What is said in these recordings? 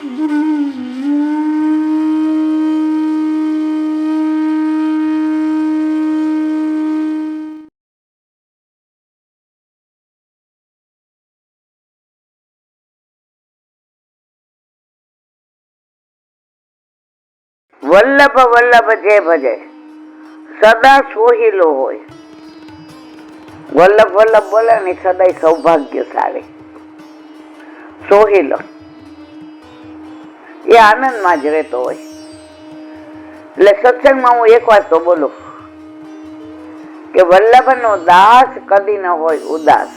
વલ્લભ વલ્લભ જે ભજે સદા સોહિલો હોય. વલ્લભ વલ્લભ બોલે ને સદાય સૌભાગ્યશાળી. સોહિલો એ આનંદમાં જ રહેતો હોય. એટલે સત્સંગમાં હું એક વાત તો બોલું કે વલ્લભનો દાસ કદી ન હોય ઉદાસ,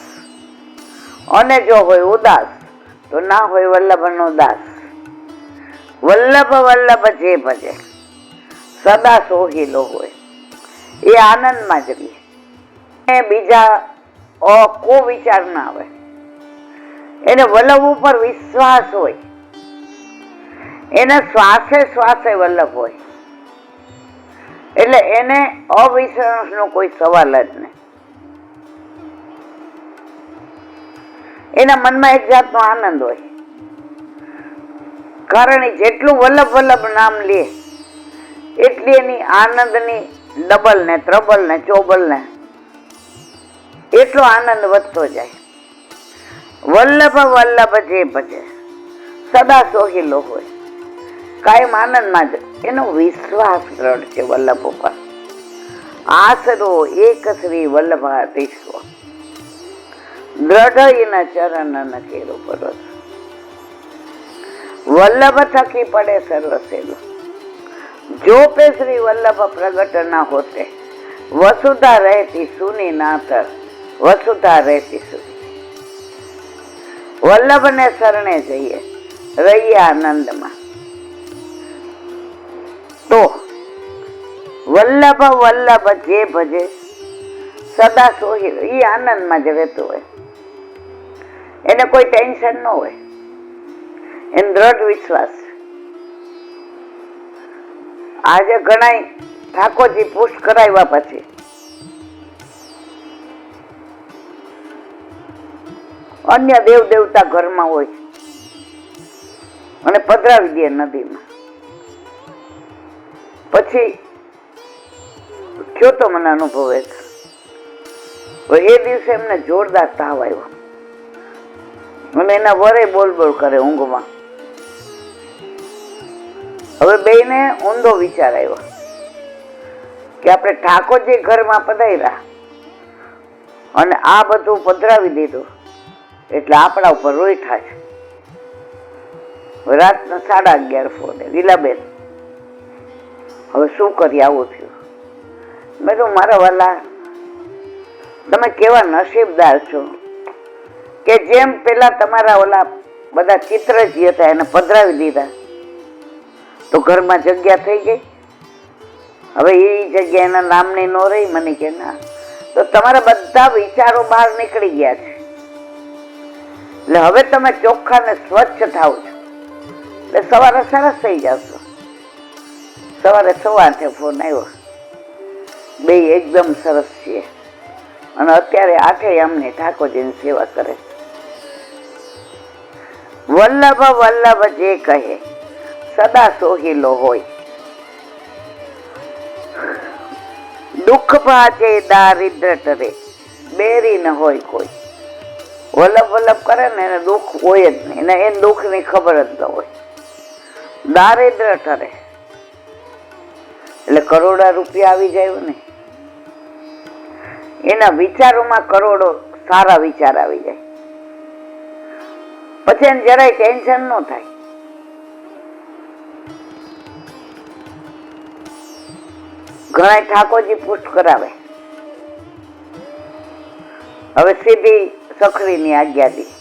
અને જો હોય ઉદાસ તો ના હોય વલ્લભનો દાસ. વલ્લભ વલ્લભ જે ભજે સદા સોહિલો હોય, એ આનંદમાં જ રહે, બીજા કો વિચાર ના આવે. એને વલ્લભ ઉપર વિશ્વાસ હોય, એને શ્વાસે શ્વાસે વલ્લભ હોય, એટલે એને અવિશ્વાસ નો કોઈ સવાલ જ નહીં. એના મનમાં એક જાતનો આનંદ હોય, કારણ એ જેટલું વલ્લભ વલ્લભ નામ લે એટલી એની આનંદની ડબલ ને ત્રબલ ને ચોબલ ને એટલો આનંદ વધતો જાય. વલ્લભ વલ્લભ જે ભજે સદા સોહિલો હોય, કાયમ આનંદમાં જ. એનો વિશ્વાસ દ્રઢ છે વલ્લભ ઉપર. આસરો એક શ્રી વલ્લભાધીશ્વ, દ્રઢ એના ચરણ ન કેરો પરોત. વલ્લભ થકી પડે સર્વસેલો, જો પે શ્રી વલ્લભ પ્રગટ ના હોતે, વસુધા રહેતી સુની નાતર, વસુધા રહેતી સુની. વલ્લભ ને શરણે જઈએ, રહીએ આનંદમાં. તો વલ્લભ વલ્લભ જે ભજે સદા સોહિલ, એ આનંદમાં જ રહેતો હોય. એને કોઈ ટેન્શન ન હોય, એને દ્રઢ વિશ્વાસ. આજે ઘણા ઠાકોરજી પુષ્ટ કરાવ્યા પછી અન્ય દેવ દેવતા ઘરમાં હોય અને પધરાવી દે નદીમાં. પછી કયો તો મને અનુભવ એક, એ દિવસે એમને જોરદાર તાવ આવ્યો અને એના વરે બોલ બોલ કરે ઊંઘમાં. હવે બેને ઊંધો વિચાર આવ્યો કે આપણે ઠાકોરજી ઘરમાં પધાર્યા અને આ બધું પધરાવી દીધું એટલે આપણા ઉપર રોઈ થાય. રાતના 11:30 ફોન, લીલાબેન હવે શું કરી, આવું થયું. મેં તો મારા વાલા તમે કેવા નસીબદાર છો કે જેમ પેલા તમારા ઓલા બધા ચિત્રજી હતા એને પધરાવી દીધા તો ઘરમાં જગ્યા થઈ ગઈ. હવે એ જગ્યા એના નામની નો રહી. મને કે ના, તો તમારા બધા વિચારો બહાર નીકળી ગયા છે, એટલે હવે તમે ચોખ્ખા ને સ્વચ્છ થાવ છો, એટલે સવારે સરસ થઈ જશો. સવારે 8:15 ફોન આવ્યો, બે એકદમ સરસ છીએ અને અત્યારે 8 અમને ઠાકોરજીની સેવા કરે. વલ્લભ વલ્લભ જે કહે સદા સોહિલો હોય, દુઃખ પાચે દારિદ્ર ટરે, બેરી ન હોય કોઈ. વલ્લભ વલ્લભ કરે ને એને દુઃખ હોય જ નહીં, એને દુઃખ ની ખબર જ ન હોય. દારિદ્ર ટરે એટલે કરોડા રૂપિયા આવી જાય ને, એના વિચારોમાં કરોડો સારા વિચાર આવી જાય, પછી એને જરાય ટેન્શન ન થાય. ઘણા ઠાકોરજી પુષ્ટ કરાવે, હવે સીધી સખડીની આજ્ઞા દી,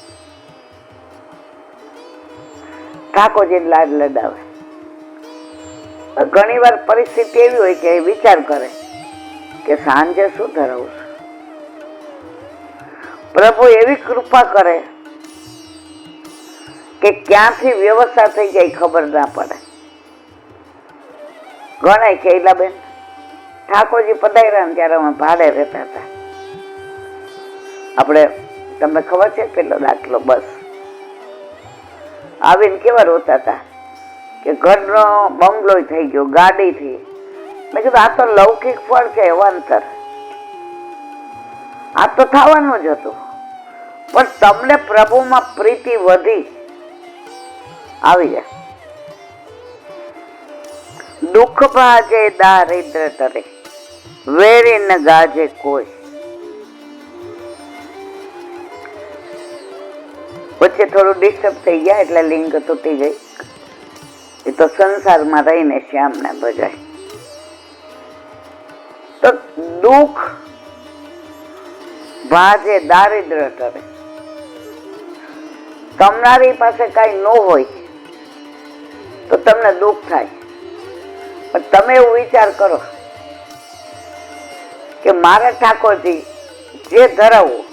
ઠાકોરજી લાડ લડાવે. ઘણી વાર પરિસ્થિતિ એવી હોય કે વિચાર કરે કે સાંજે શું ધરાવું છું. પ્રભુ એવી કૃપા કરે કે ક્યાંથી વ્યવસ્થા થઈ જાય ખબર ના પડે. ઘણા કહેલા બેન ઠાકોરજી પધાર્યા ત્યારે અમે ભાડે રહેતા હતા. આપણે તમને ખબર છે પેલો દાખલો, બસ આવીને કેવા રોતા હતા કે ઘરનો બંગલો થઈ ગયો, ગાડી થઈ. મેં કીધું આ તો લૌકિક ફળ છે, અવાંતર. આ તો થવાનું જ હતું, પણ તમને પ્રભુમાં પ્રીતિ વધી આવી જાય. દુઃખ ભાજે દારિદ્ર તરે, વેરી ન ગાજે કોઈ. વચ્ચે થોડું ડિસ્ટર્બ થઈ ગયા એટલે લિંક તૂટી ગઈ. એ તો સંસારમાં રહીને શ્યામને ભજાય. તો દુઃખ ભાજે દારિદ્ર તરે. તમારી પાસે કઈ ન હોય તો તમને દુઃખ થાય, પણ તમે એવું વિચાર કરો કે મારા ઠાકોરજી જે ધરાવવું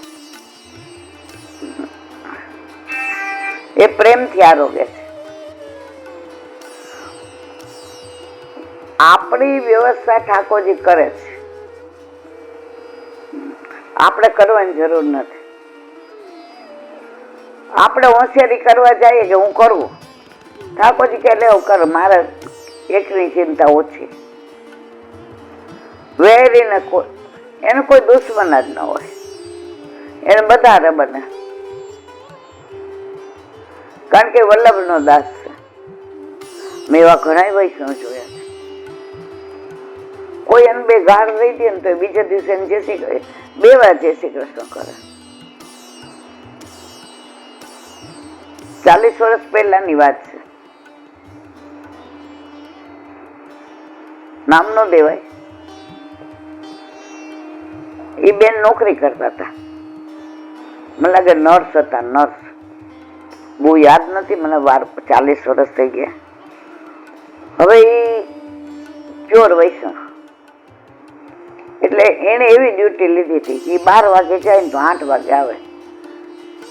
એ પ્રેમથી આરોગે છે. આપણી વ્યવસ્થા ઠાકોરજી કરે છે, આપણે કરવાની જરૂર નથી. આપણે હોશિયારી કરવા જઈએ કે હું કરવું, ઠાકોરજી કે લે કર, મારે એકની ચિંતા ઓછી. વેરીને એને કોઈ દુશ્મન જ ન હોય, એને બધા બને, કારણ કે વલ્લભનો દાસ છે. મેં એવા ઘણા વૈષ્ણવ જોયા છે. કોઈ એને બે ગાળ રહી દે ને તો બીજા દિવસે બે વાર જય શ્રી કૃષ્ણ કરે. 40 વર્ષ પહેલાની વાત છે, નામ નો દેવાય. એ બેન નોકરી કરતા હતા, મને લાગે નર્સ હતા, નર્સ. બહુ યાદ નથી મને, 40 વર્ષ થઈ ગયા. હવે એ ચોર વૈષ્ણવ, એટલે એને એવી ડ્યુટી લીધી હતી કે 12 વાગે જાય ને તો 8 વાગે આવે,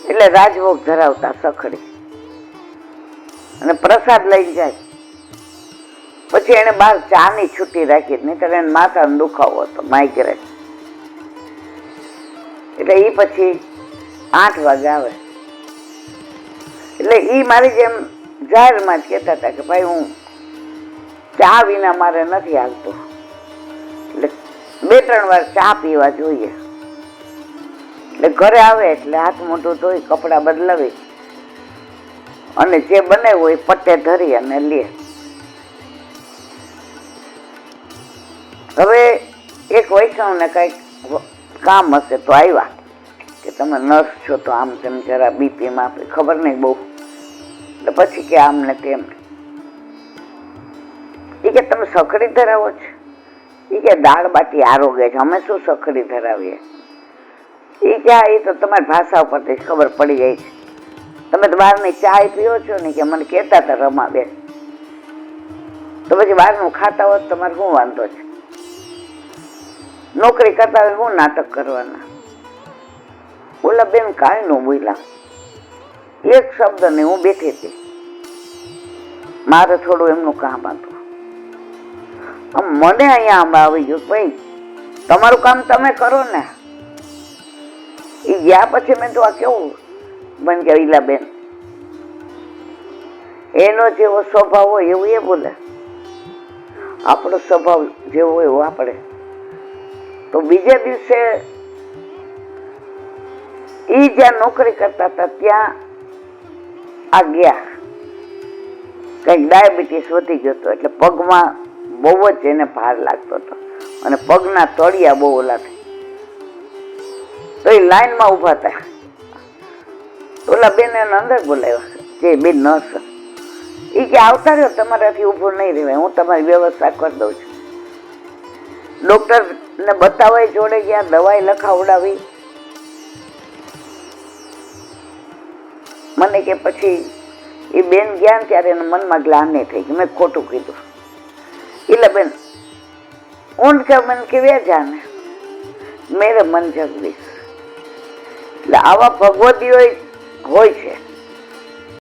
એટલે રાજભોગ ધરાવતા સખડી અને પ્રસાદ લઈ જાય. પછી એને બહાર ચાની છૂટી રાખી, નહીતર એને માથાનો દુખાવો હતો, માઇગ્રેન. એટલે એ પછી 8 વાગે આવે. એટલે એ મારી જેમ જાહેરમાં જ કહેતા હતા કે ભાઈ હું ચા વિના મારે નથી હાલતું, એટલે 2-3 વાર ચા પીવા જોઈએ. એટલે ઘરે આવે એટલે હાથ મોઢું ધોઈ કપડાં બદલાવી અને જે બનાવ્યું એ પટ્ટે ધરી અને લે. હવે એક વૈષ્ણવને કઈક કામ હશે તો આવ્યા કે તમે નર્સ છો તો આમ તેમ જરા બીપી માપે, ખબર નહીં બહુ. એટલે પછી કે આમ ને તેમ. એ કે તમે સખડી ધરાવો છો? એ કે દાળ બાટી આરોગે છે, અમે શું સખડી ધરાવીએ? એ કે એ તો તમારી ભાષા ઉપરથી ખબર પડી ગઈ છે, તમે તો બહારની ચા પીઓ છો ને, કે મને કહેતા હતા રમાબેન. તો પછી બહારનું ખાતા હોત તમારે શું વાંધો છે? નોકરી કરતા હોય શું નાટક કરવાના? બોલા બેન કાંઈ ન બોલ્યા, એક શબ્દ નહીં. હું બેઠી હતી, મારે થોડું એમનું કામ હતું. મને અહીંયા આંબા આવી ગયું, ભાઈ તમારું કામ તમે કરો ને. એ ગયા પછી મેં તો આ કેવું બન ગયા ઈલાબેન, એનો જેવો સ્વભાવ હોય એવું એ બોલે, આપણો સ્વભાવ જેવો હોય એવું આપણે. તો બીજે દિવસે એ જ્યાં નોકરી કરતા હતા ત્યાં આ ગયા, કઈક ડાયાબિટીસ વધી ગયો હતો, એટલે પગમાં બહુ જ એને ભાર લાગતો હતો અને પગના તળિયા બહુ ઓલા થઈ. તો એ લાઈનમાં ઉભા હતા. ઓલા બેન એને અંદર બોલાવ્યા, જે બેન નર્સ. એ કે આવતા રહ્યો, તમારાથી ઊભું નહીં રહેવાય, હું તમારી વ્યવસ્થા કરી દઉં છું. ડોક્ટર ને બતાવાય જોડે ગયા, દવાઈ લખાવડાવી. મને કે પછી એ બેન ગયા ને ત્યારે એના મનમાં ગ્લાની થઈ કે મેં ખોટું કીધું. એટલે બેન ઊંડ કે મન કે વે જાને મેરે મન જગદીશ. એટલે આવા ભગવતીઓ હોય છે